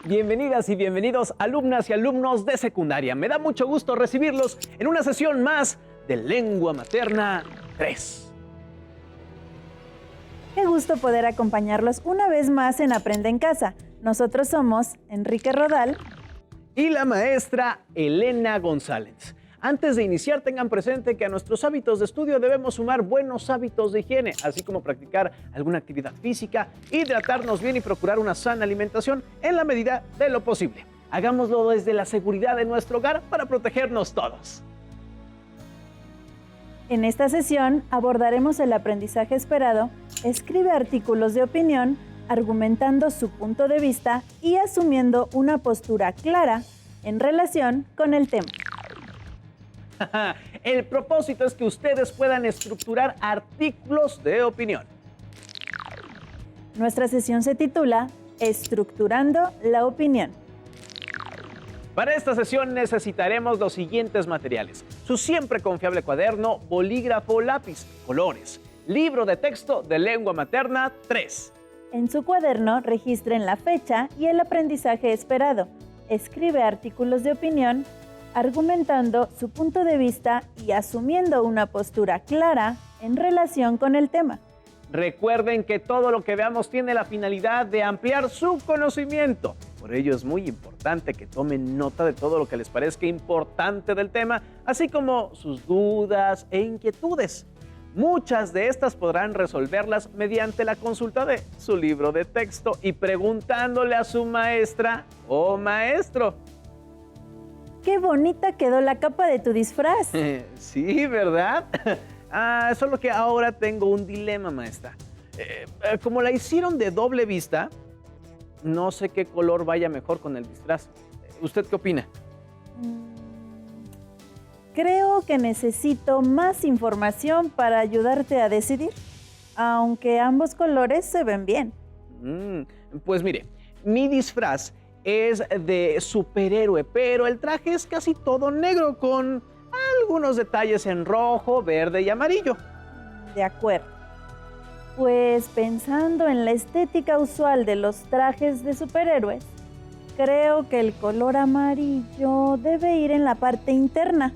Bienvenidas y bienvenidos alumnas y alumnos de secundaria. Me da mucho gusto recibirlos en una sesión más de Lengua Materna 3. Qué gusto poder acompañarlos una vez más en Aprende en Casa. Nosotros somos Enrique Rodal y la maestra Elena González. Antes de iniciar, tengan presente que a nuestros hábitos de estudio debemos sumar buenos hábitos de higiene, así como practicar alguna actividad física, hidratarnos bien y procurar una sana alimentación en la medida de lo posible. Hagámoslo desde la seguridad de nuestro hogar para protegernos todos. En esta sesión abordaremos el aprendizaje esperado, escribe artículos de opinión, argumentando su punto de vista y asumiendo una postura clara en relación con el tema. El propósito es que ustedes puedan estructurar artículos de opinión. Nuestra sesión se titula Estructurando la opinión. Para esta sesión necesitaremos los siguientes materiales: su siempre confiable cuaderno, bolígrafo, lápiz, colores, libro de texto de Lengua Materna 3. En su cuaderno registren la fecha y el aprendizaje esperado. Escribe artículos de opinión, argumentando su punto de vista y asumiendo una postura clara en relación con el tema. Recuerden que todo lo que veamos tiene la finalidad de ampliar su conocimiento. Por ello es muy importante que tomen nota de todo lo que les parezca importante del tema, así como sus dudas e inquietudes. Muchas de estas podrán resolverlas mediante la consulta de su libro de texto y preguntándole a su maestra o maestro. ¡Qué bonita quedó la capa de tu disfraz! Sí, ¿verdad? Solo que ahora tengo un dilema, maestra. Como la hicieron de doble vista, no sé qué color vaya mejor con el disfraz. ¿Usted qué opina? Creo que necesito más información para ayudarte a decidir, aunque ambos colores se ven bien. Pues mire, mi disfraz es de superhéroe, pero el traje es casi todo negro con algunos detalles en rojo, verde y amarillo. De acuerdo. Pues pensando en la estética usual de los trajes de superhéroes, creo que el color amarillo debe ir en la parte interna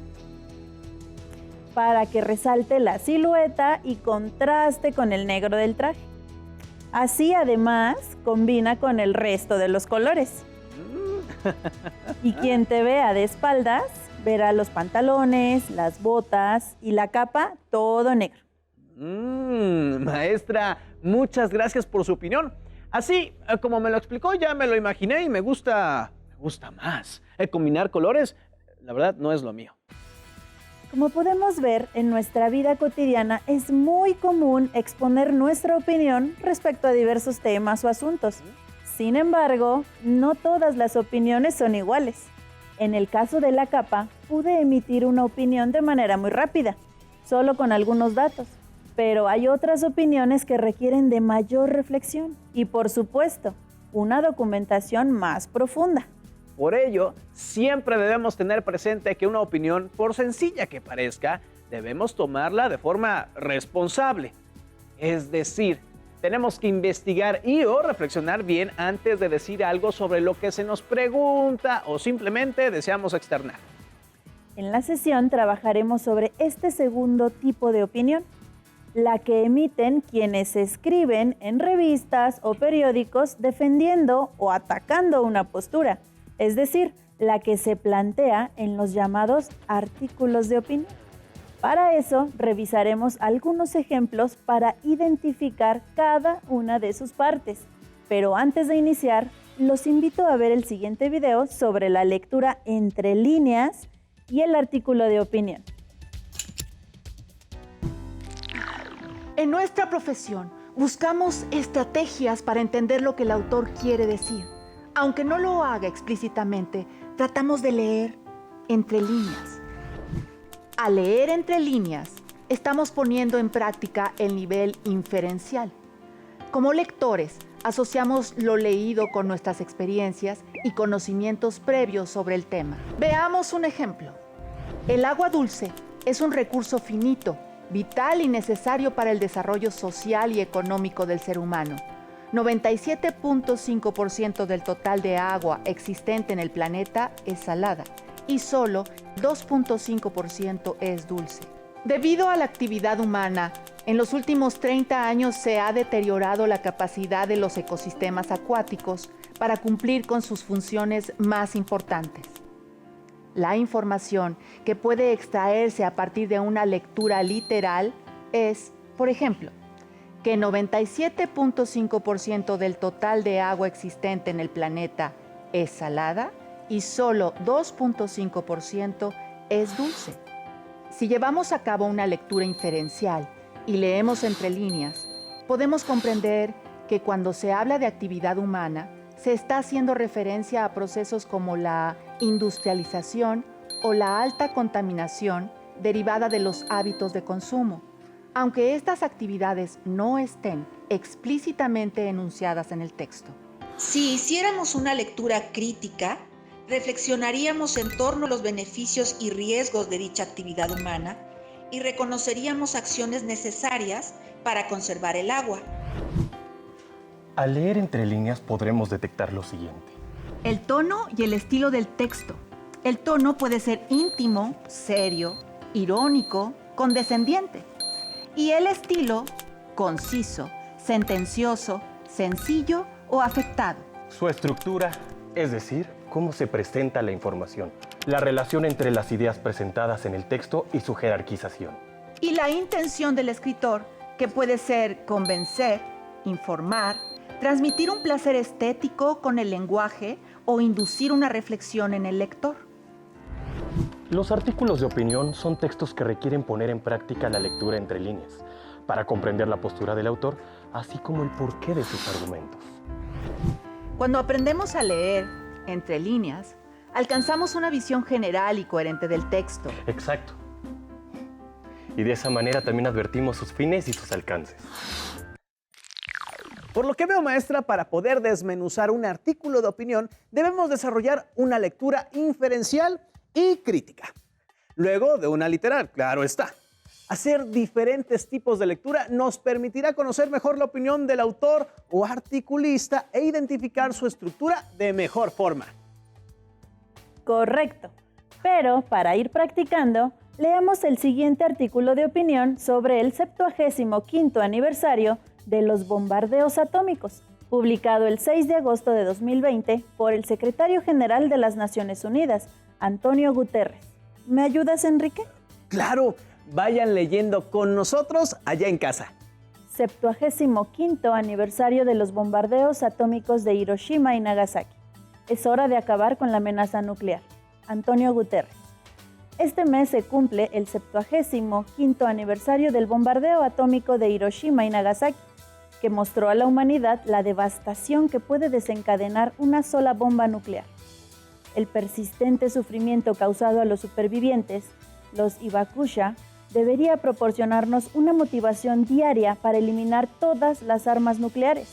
para que resalte la silueta y contraste con el negro del traje. Así además combina con el resto de los colores. Y quien te vea de espaldas verá los pantalones, las botas y la capa todo negro. Maestra, muchas gracias por su opinión. Así como me lo explicó, ya me lo imaginé y me gusta más. Combinar colores, la verdad, no es lo mío. Como podemos ver, en nuestra vida cotidiana es muy común exponer nuestra opinión respecto a diversos temas o asuntos. Sin embargo, no todas las opiniones son iguales. En el caso de la capa, pude emitir una opinión de manera muy rápida, solo con algunos datos. Pero hay otras opiniones que requieren de mayor reflexión y, por supuesto, una documentación más profunda. Por ello, siempre debemos tener presente que una opinión, por sencilla que parezca, debemos tomarla de forma responsable. Es decir, tenemos que investigar o reflexionar bien antes de decir algo sobre lo que se nos pregunta o simplemente deseamos externar. En la sesión trabajaremos sobre este segundo tipo de opinión, la que emiten quienes escriben en revistas o periódicos defendiendo o atacando una postura, es decir, la que se plantea en los llamados artículos de opinión. Para eso, revisaremos algunos ejemplos para identificar cada una de sus partes. Pero antes de iniciar, los invito a ver el siguiente video sobre la lectura entre líneas y el artículo de opinión. En nuestra profesión, buscamos estrategias para entender lo que el autor quiere decir. Aunque no lo haga explícitamente, tratamos de leer entre líneas. Al leer entre líneas, estamos poniendo en práctica el nivel inferencial. Como lectores, asociamos lo leído con nuestras experiencias y conocimientos previos sobre el tema. Veamos un ejemplo. El agua dulce es un recurso finito, vital y necesario para el desarrollo social y económico del ser humano. 97.5% del total de agua existente en el planeta es salada y solo 2.5% es dulce. Debido a la actividad humana, en los últimos 30 años se ha deteriorado la capacidad de los ecosistemas acuáticos para cumplir con sus funciones más importantes. La información que puede extraerse a partir de una lectura literal es, por ejemplo, que 97.5% del total de agua existente en el planeta es salada y solo 2.5% es dulce. Si llevamos a cabo una lectura inferencial y leemos entre líneas, podemos comprender que cuando se habla de actividad humana, se está haciendo referencia a procesos como la industrialización o la alta contaminación derivada de los hábitos de consumo, aunque estas actividades no estén explícitamente enunciadas en el texto. Si hiciéramos una lectura crítica, reflexionaríamos en torno a los beneficios y riesgos de dicha actividad humana y reconoceríamos acciones necesarias para conservar el agua. Al leer entre líneas podremos detectar lo siguiente. El tono y el estilo del texto. El tono puede ser íntimo, serio, irónico, condescendiente. Y el estilo, conciso, sentencioso, sencillo o afectado. Su estructura, es decir, cómo se presenta la información, la relación entre las ideas presentadas en el texto y su jerarquización. Y la intención del escritor, que puede ser convencer, informar, transmitir un placer estético con el lenguaje o inducir una reflexión en el lector. Los artículos de opinión son textos que requieren poner en práctica la lectura entre líneas, para comprender la postura del autor, así como el porqué de sus argumentos. Cuando aprendemos a leer entre líneas, alcanzamos una visión general y coherente del texto. Exacto. Y de esa manera también advertimos sus fines y sus alcances. Por lo que veo, maestra, para poder desmenuzar un artículo de opinión, debemos desarrollar una lectura inferencial y crítica. Luego de una literal, claro está. Hacer diferentes tipos de lectura nos permitirá conocer mejor la opinión del autor o articulista e identificar su estructura de mejor forma. Correcto. Pero para ir practicando, leamos el siguiente artículo de opinión sobre el 75º aniversario de los bombardeos atómicos, publicado el 6 de agosto de 2020 por el secretario general de las Naciones Unidas, Antonio Guterres. ¿Me ayudas, Enrique? ¡Claro! Vayan leyendo con nosotros allá en casa. 75º aniversario de los bombardeos atómicos de Hiroshima y Nagasaki. Es hora de acabar con la amenaza nuclear. Antonio Guterres. Este mes se cumple el 75º aniversario del bombardeo atómico de Hiroshima y Nagasaki, que mostró a la humanidad la devastación que puede desencadenar una sola bomba nuclear. El persistente sufrimiento causado a los supervivientes, los Hibakusha, debería proporcionarnos una motivación diaria para eliminar todas las armas nucleares.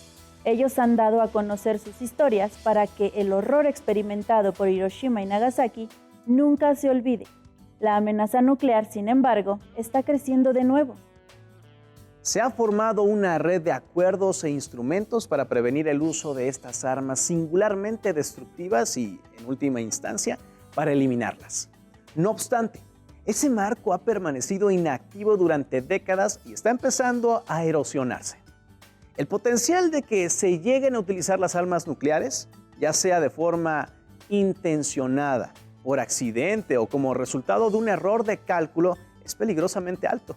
Ellos han dado a conocer sus historias para que el horror experimentado por Hiroshima y Nagasaki nunca se olvide. La amenaza nuclear, sin embargo, está creciendo de nuevo. Se ha formado una red de acuerdos e instrumentos para prevenir el uso de estas armas singularmente destructivas y, en última instancia, para eliminarlas. No obstante, ese marco ha permanecido inactivo durante décadas y está empezando a erosionarse. El potencial de que se lleguen a utilizar las armas nucleares, ya sea de forma intencionada, por accidente o como resultado de un error de cálculo, es peligrosamente alto.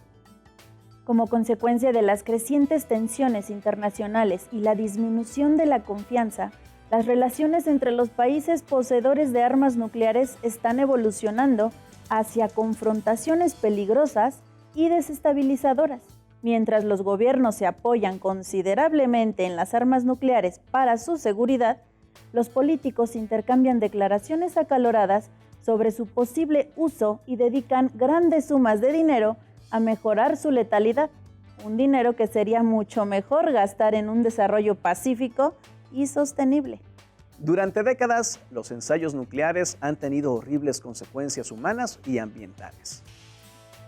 Como consecuencia de las crecientes tensiones internacionales y la disminución de la confianza, las relaciones entre los países poseedores de armas nucleares están evolucionando hacia confrontaciones peligrosas y desestabilizadoras. Mientras los gobiernos se apoyan considerablemente en las armas nucleares para su seguridad, los políticos intercambian declaraciones acaloradas sobre su posible uso y dedican grandes sumas de dinero a mejorar su letalidad, un dinero que sería mucho mejor gastar en un desarrollo pacífico y sostenible. Durante décadas, los ensayos nucleares han tenido horribles consecuencias humanas y ambientales.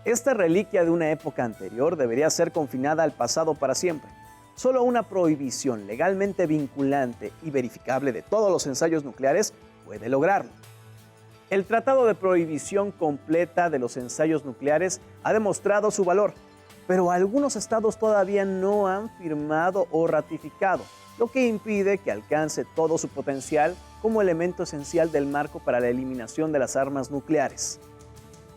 Esta reliquia de una época anterior debería ser confinada al pasado para siempre. Solo una prohibición legalmente vinculante y verificable de todos los ensayos nucleares puede lograrlo. El Tratado de Prohibición Completa de los Ensayos Nucleares ha demostrado su valor, pero algunos estados todavía no han firmado o ratificado, lo que impide que alcance todo su potencial como elemento esencial del marco para la eliminación de las armas nucleares.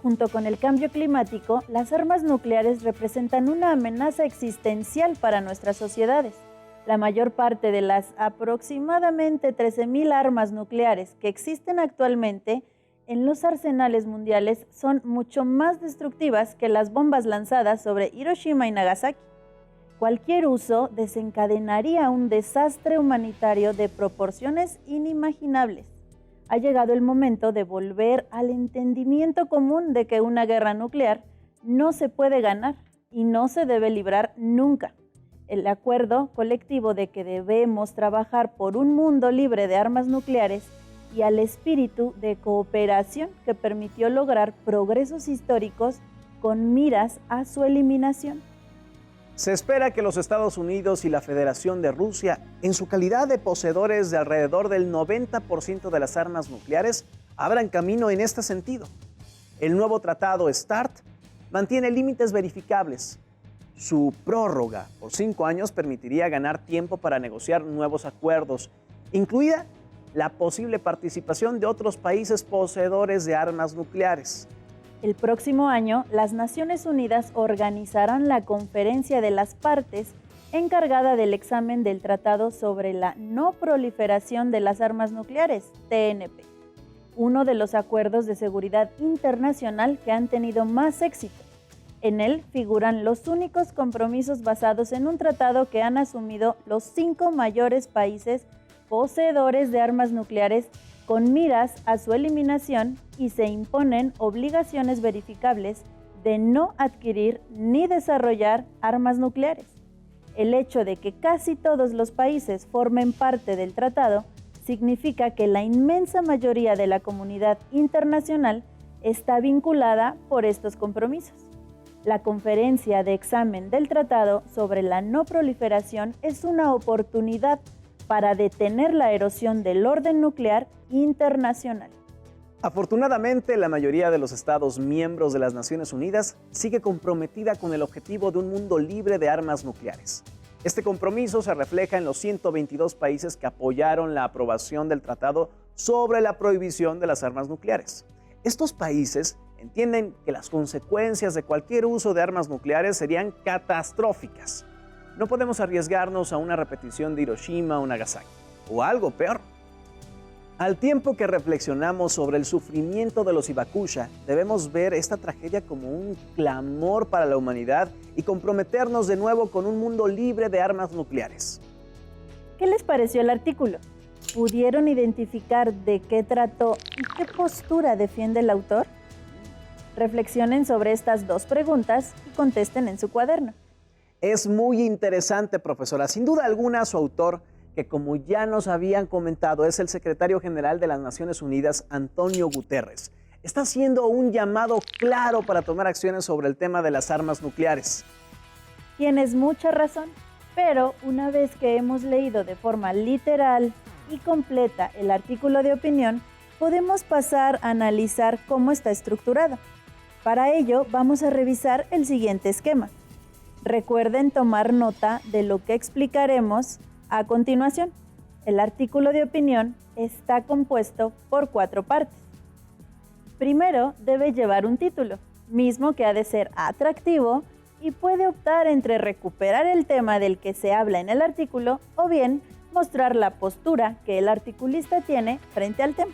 Junto con el cambio climático, las armas nucleares representan una amenaza existencial para nuestras sociedades. La mayor parte de las aproximadamente 13.000 armas nucleares que existen actualmente en los arsenales mundiales son mucho más destructivas que las bombas lanzadas sobre Hiroshima y Nagasaki. Cualquier uso desencadenaría un desastre humanitario de proporciones inimaginables. Ha llegado el momento de volver al entendimiento común de que una guerra nuclear no se puede ganar y no se debe librar nunca. El acuerdo colectivo de que debemos trabajar por un mundo libre de armas nucleares y al espíritu de cooperación que permitió lograr progresos históricos con miras a su eliminación. Se espera que los Estados Unidos y la Federación de Rusia, en su calidad de poseedores de alrededor del 90% de las armas nucleares, abran camino en este sentido. El nuevo tratado START mantiene límites verificables. Su prórroga por 5 años permitiría ganar tiempo para negociar nuevos acuerdos, incluida la posible participación de otros países poseedores de armas nucleares. El próximo año, las Naciones Unidas organizarán la Conferencia de las Partes encargada del examen del Tratado sobre la No Proliferación de las Armas Nucleares, TNP, uno de los acuerdos de seguridad internacional que han tenido más éxito. En él figuran los únicos compromisos basados en un tratado que han asumido los 5 mayores países poseedores de armas nucleares con miras a su eliminación y se imponen obligaciones verificables de no adquirir ni desarrollar armas nucleares. El hecho de que casi todos los países formen parte del tratado significa que la inmensa mayoría de la comunidad internacional está vinculada por estos compromisos. La conferencia de examen del Tratado sobre la No Proliferación es una oportunidad para detener la erosión del orden nuclear internacional. Afortunadamente, la mayoría de los Estados miembros de las Naciones Unidas sigue comprometida con el objetivo de un mundo libre de armas nucleares. Este compromiso se refleja en los 122 países que apoyaron la aprobación del Tratado sobre la Prohibición de las Armas Nucleares. Estos países entienden que las consecuencias de cualquier uso de armas nucleares serían catastróficas. No podemos arriesgarnos a una repetición de Hiroshima o Nagasaki, o algo peor. Al tiempo que reflexionamos sobre el sufrimiento de los Hibakusha, debemos ver esta tragedia como un clamor para la humanidad y comprometernos de nuevo con un mundo libre de armas nucleares. ¿Qué les pareció el artículo? ¿Pudieron identificar de qué trató y qué postura defiende el autor? Reflexionen sobre estas 2 preguntas y contesten en su cuaderno. Es muy interesante, profesora. Sin duda alguna, su autor, que como ya nos habían comentado, es el secretario general de las Naciones Unidas, Antonio Guterres, está haciendo un llamado claro para tomar acciones sobre el tema de las armas nucleares. Tienes mucha razón, pero una vez que hemos leído de forma literal y completa el artículo de opinión, podemos pasar a analizar cómo está estructurado. Para ello, vamos a revisar el siguiente esquema. Recuerden tomar nota de lo que explicaremos a continuación. El artículo de opinión está compuesto por 4 partes. Primero, debe llevar un título, mismo que ha de ser atractivo y puede optar entre recuperar el tema del que se habla en el artículo o bien mostrar la postura que el articulista tiene frente al tema.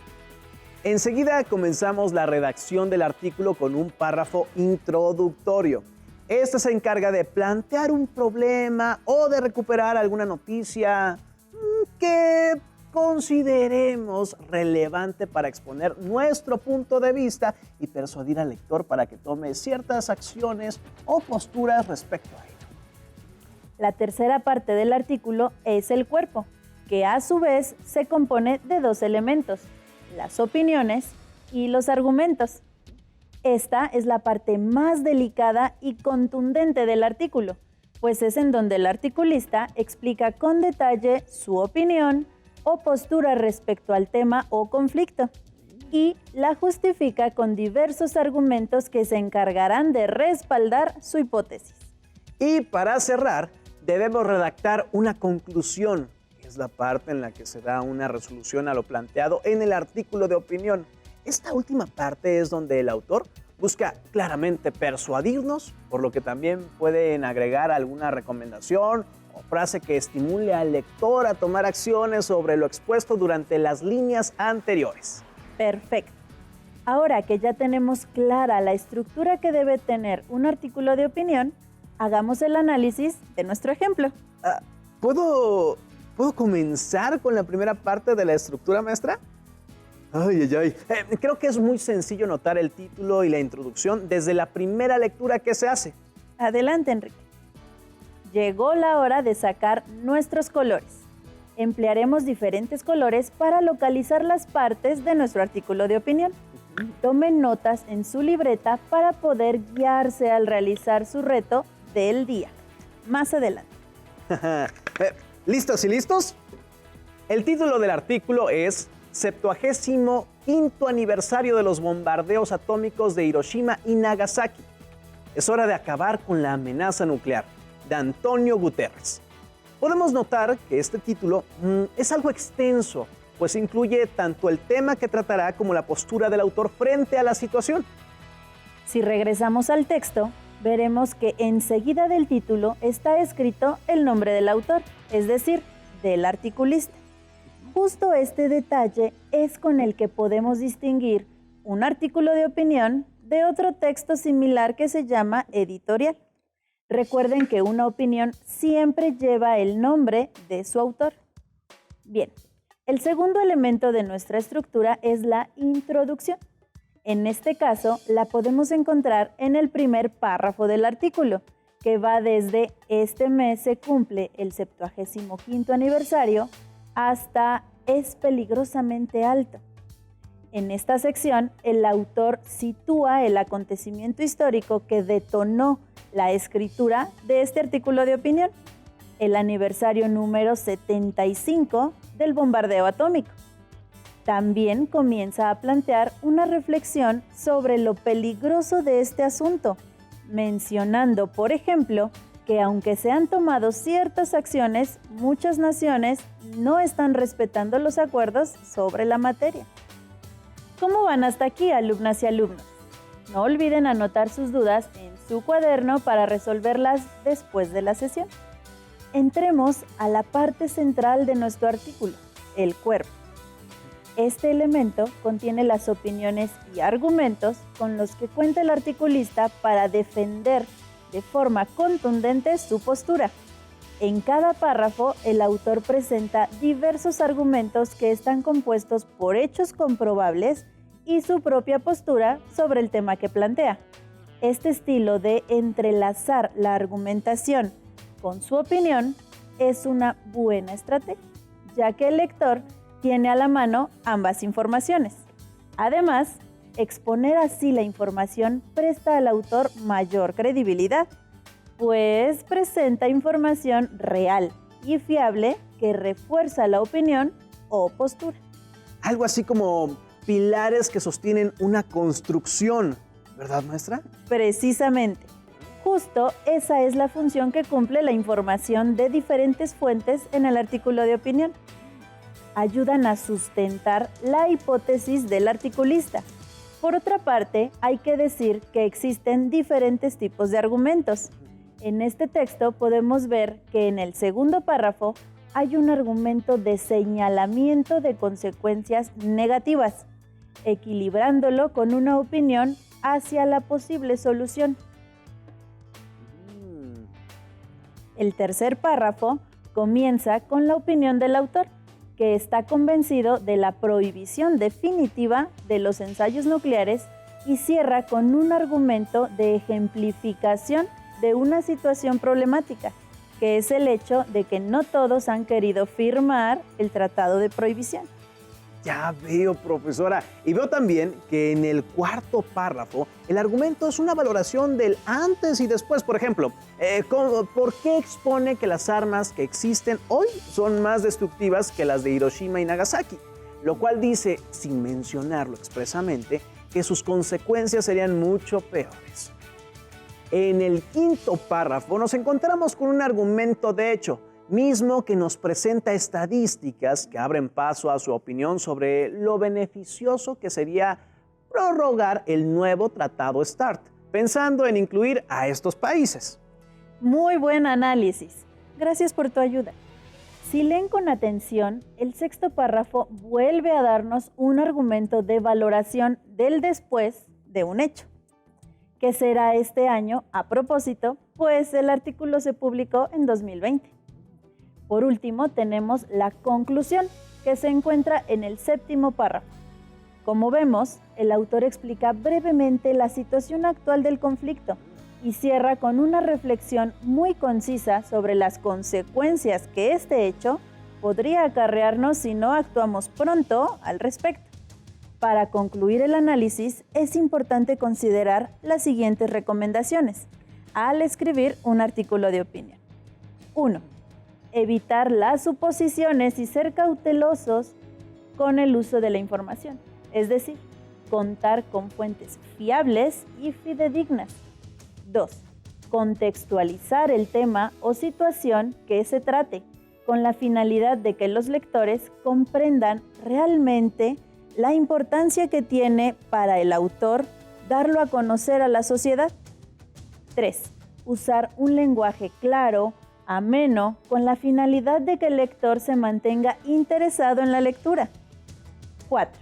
Enseguida comenzamos la redacción del artículo con un párrafo introductorio. Este se encarga de plantear un problema o de recuperar alguna noticia que consideremos relevante para exponer nuestro punto de vista y persuadir al lector para que tome ciertas acciones o posturas respecto a ello. La tercera parte del artículo es el cuerpo, que a su vez se compone de 2 elementos, las opiniones y los argumentos. Esta es la parte más delicada y contundente del artículo, pues es en donde el articulista explica con detalle su opinión o postura respecto al tema o conflicto y la justifica con diversos argumentos que se encargarán de respaldar su hipótesis. Y para cerrar, debemos redactar una conclusión, que es la parte en la que se da una resolución a lo planteado en el artículo de opinión. Esta última parte es donde el autor busca claramente persuadirnos, por lo que también pueden agregar alguna recomendación o frase que estimule al lector a tomar acciones sobre lo expuesto durante las líneas anteriores. Perfecto. Ahora que ya tenemos clara la estructura que debe tener un artículo de opinión, hagamos el análisis de nuestro ejemplo. ¿Puedo comenzar con la primera parte de la estructura, maestra? Creo que es muy sencillo notar el título y la introducción desde la primera lectura que se hace. Adelante, Enrique. Llegó la hora de sacar nuestros colores. Emplearemos diferentes colores para localizar las partes de nuestro artículo de opinión. Tomen notas en su libreta para poder guiarse al realizar su reto del día. Más adelante. ¿Listos y listos? El título del artículo es 75º aniversario de los bombardeos atómicos de Hiroshima y Nagasaki. Es hora de acabar con la amenaza nuclear, de Antonio Guterres. Podemos notar que este título es algo extenso, pues incluye tanto el tema que tratará como la postura del autor frente a la situación. Si regresamos al texto, veremos que enseguida del título está escrito el nombre del autor, es decir, del articulista. Justo este detalle es con el que podemos distinguir un artículo de opinión de otro texto similar que se llama editorial. Recuerden que una opinión siempre lleva el nombre de su autor. Bien, el segundo elemento de nuestra estructura es la introducción. En este caso, la podemos encontrar en el primer párrafo del artículo, que va desde este mes se cumple el 75º aniversario hasta es peligrosamente alto. En esta sección, el autor sitúa el acontecimiento histórico que detonó la escritura de este artículo de opinión, el aniversario número 75 del bombardeo atómico. También comienza a plantear una reflexión sobre lo peligroso de este asunto, mencionando, por ejemplo, que aunque se han tomado ciertas acciones, muchas naciones no están respetando los acuerdos sobre la materia. ¿Cómo van hasta aquí, alumnas y alumnos? No olviden anotar sus dudas en su cuaderno para resolverlas después de la sesión. Entremos a la parte central de nuestro artículo, el cuerpo. Este elemento contiene las opiniones y argumentos con los que cuenta el articulista para defender de forma contundente su postura. En cada párrafo, el autor presenta diversos argumentos que están compuestos por hechos comprobables y su propia postura sobre el tema que plantea. Este estilo de entrelazar la argumentación con su opinión es una buena estrategia, ya que el lector tiene a la mano ambas informaciones. Además, exponer así la información presta al autor mayor credibilidad, pues presenta información real y fiable que refuerza la opinión o postura. Algo así como pilares que sostienen una construcción, ¿verdad, maestra? Precisamente. Justo esa es la función que cumple la información de diferentes fuentes en el artículo de opinión. Ayudan a sustentar la hipótesis del articulista. Por otra parte, hay que decir que existen diferentes tipos de argumentos. En este texto podemos ver que en el segundo párrafo hay un argumento de señalamiento de consecuencias negativas, equilibrándolo con una opinión hacia la posible solución. El tercer párrafo comienza con la opinión del autor, que está convencido de la prohibición definitiva de los ensayos nucleares y cierra con un argumento de ejemplificación de una situación problemática, que es el hecho de que no todos han querido firmar el tratado de prohibición. Ya veo, profesora. Y veo también que en el cuarto párrafo el argumento es una valoración del antes y después. Por ejemplo, ¿por qué expone que las armas que existen hoy son más destructivas que las de Hiroshima y Nagasaki? Lo cual dice, sin mencionarlo expresamente, que sus consecuencias serían mucho peores. En el quinto párrafo nos encontramos con un argumento de hecho, mismo que nos presenta estadísticas que abren paso a su opinión sobre lo beneficioso que sería prorrogar el nuevo tratado START, pensando en incluir a estos países. Muy buen análisis. Gracias por tu ayuda. Si leen con atención, el sexto párrafo vuelve a darnos un argumento de valoración del después de un hecho, que será este año a propósito, pues el artículo se publicó en 2020. Por último, tenemos la conclusión, que se encuentra en el séptimo párrafo. Como vemos, el autor explica brevemente la situación actual del conflicto y cierra con una reflexión muy concisa sobre las consecuencias que este hecho podría acarrearnos si no actuamos pronto al respecto. Para concluir el análisis, es importante considerar las siguientes recomendaciones al escribir un artículo de opinión. 1. Evitar las suposiciones y ser cautelosos con el uso de la información, es decir, contar con fuentes fiables y fidedignas. 2. Contextualizar el tema o situación que se trate, con la finalidad de que los lectores comprendan realmente la importancia que tiene para el autor darlo a conocer a la sociedad. 3. Usar un lenguaje claro, ameno, con la finalidad de que el lector se mantenga interesado en la lectura. 4.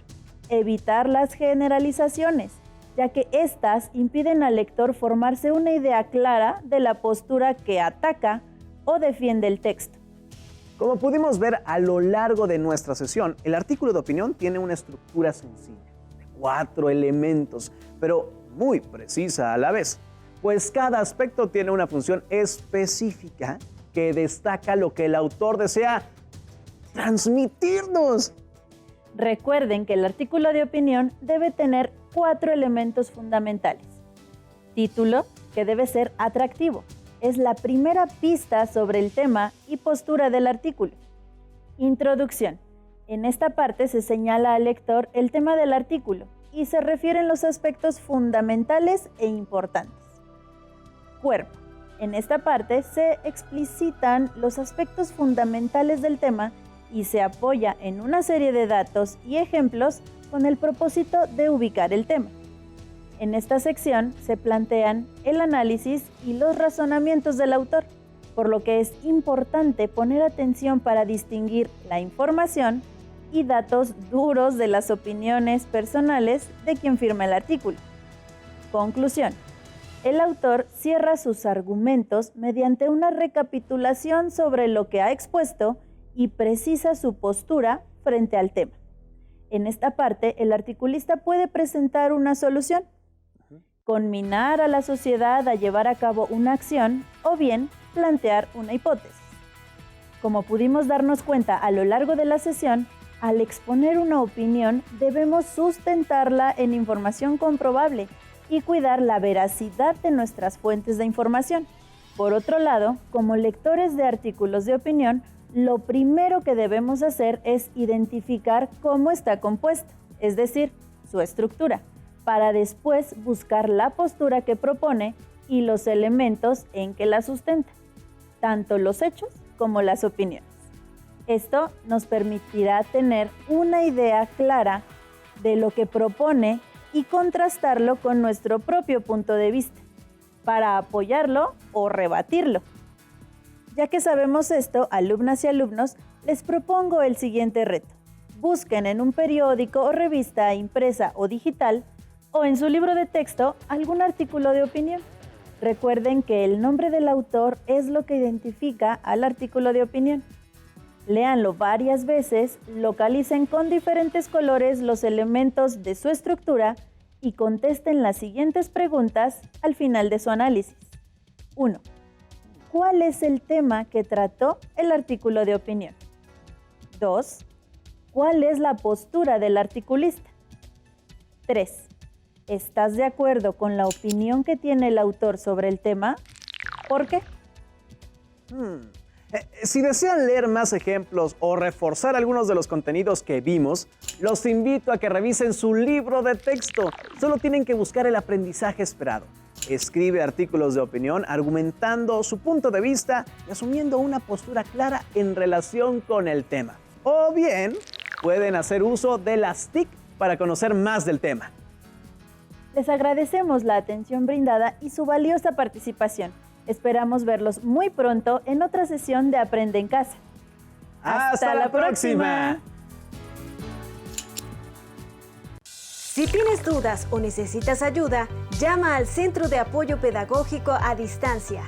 Evitar las generalizaciones, ya que éstas impiden al lector formarse una idea clara de la postura que ataca o defiende el texto. Como pudimos ver a lo largo de nuestra sesión, el artículo de opinión tiene una estructura sencilla, de 4 elementos, pero muy precisa a la vez, pues cada aspecto tiene una función específica que destaca lo que el autor desea transmitirnos. Recuerden que el artículo de opinión debe tener 4 elementos fundamentales. Título, que debe ser atractivo. Es la primera pista sobre el tema y postura del artículo. Introducción. En esta parte se señala al lector el tema del artículo y se refieren los aspectos fundamentales e importantes. Cuerpo. En esta parte se explicitan los aspectos fundamentales del tema y se apoya en una serie de datos y ejemplos con el propósito de ubicar el tema. En esta sección se plantean el análisis y los razonamientos del autor, por lo que es importante poner atención para distinguir la información y datos duros de las opiniones personales de quien firma el artículo. Conclusión. El autor cierra sus argumentos mediante una recapitulación sobre lo que ha expuesto y precisa su postura frente al tema. En esta parte, el articulista puede presentar una solución, conminar a la sociedad a llevar a cabo una acción o bien plantear una hipótesis. Como pudimos darnos cuenta a lo largo de la sesión, al exponer una opinión debemos sustentarla en información comprobable y cuidar la veracidad de nuestras fuentes de información. Por otro lado, como lectores de artículos de opinión, lo primero que debemos hacer es identificar cómo está compuesto, es decir, su estructura, para después buscar la postura que propone y los elementos en que la sustenta, tanto los hechos como las opiniones. Esto nos permitirá tener una idea clara de lo que propone y contrastarlo con nuestro propio punto de vista, para apoyarlo o rebatirlo. Ya que sabemos esto, alumnas y alumnos, les propongo el siguiente reto. Busquen en un periódico o revista impresa o digital, o en su libro de texto, algún artículo de opinión. Recuerden que el nombre del autor es lo que identifica al artículo de opinión. Léanlo varias veces, localicen con diferentes colores los elementos de su estructura y contesten las siguientes preguntas al final de su análisis. 1. ¿Cuál es el tema que trató el artículo de opinión? 2. ¿Cuál es la postura del articulista? 3. ¿Estás de acuerdo con la opinión que tiene el autor sobre el tema? ¿Por qué? Si desean leer más ejemplos o reforzar algunos de los contenidos que vimos, los invito a que revisen su libro de texto. Solo tienen que buscar el aprendizaje esperado. Escribe artículos de opinión argumentando su punto de vista y asumiendo una postura clara en relación con el tema. O bien, pueden hacer uso de las TIC para conocer más del tema. Les agradecemos la atención brindada y su valiosa participación. Esperamos verlos muy pronto en otra sesión de Aprende en Casa. ¡Hasta la próxima! Si tienes dudas o necesitas ayuda, llama al Centro de Apoyo Pedagógico a Distancia.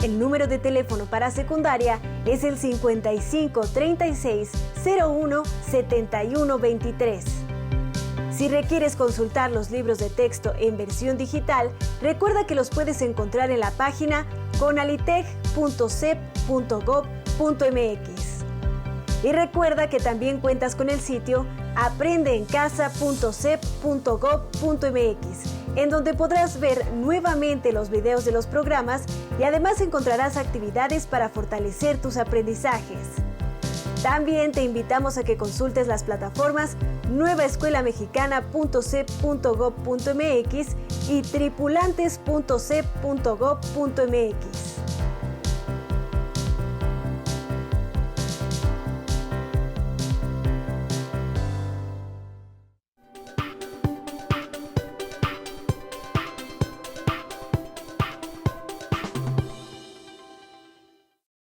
El número de teléfono para secundaria es el 55 36 01 71 23. Si requieres consultar los libros de texto en versión digital, recuerda que los puedes encontrar en la página conalitech.cep.gov.mx. Y recuerda que también cuentas con el sitio aprendeencasa.cep.gov.mx, en donde podrás ver nuevamente los videos de los programas y además encontrarás actividades para fortalecer tus aprendizajes. También te invitamos a que consultes las plataformas nuevaescuelamexicana.cep.gov.mx y tripulantes.cep.gov.mx.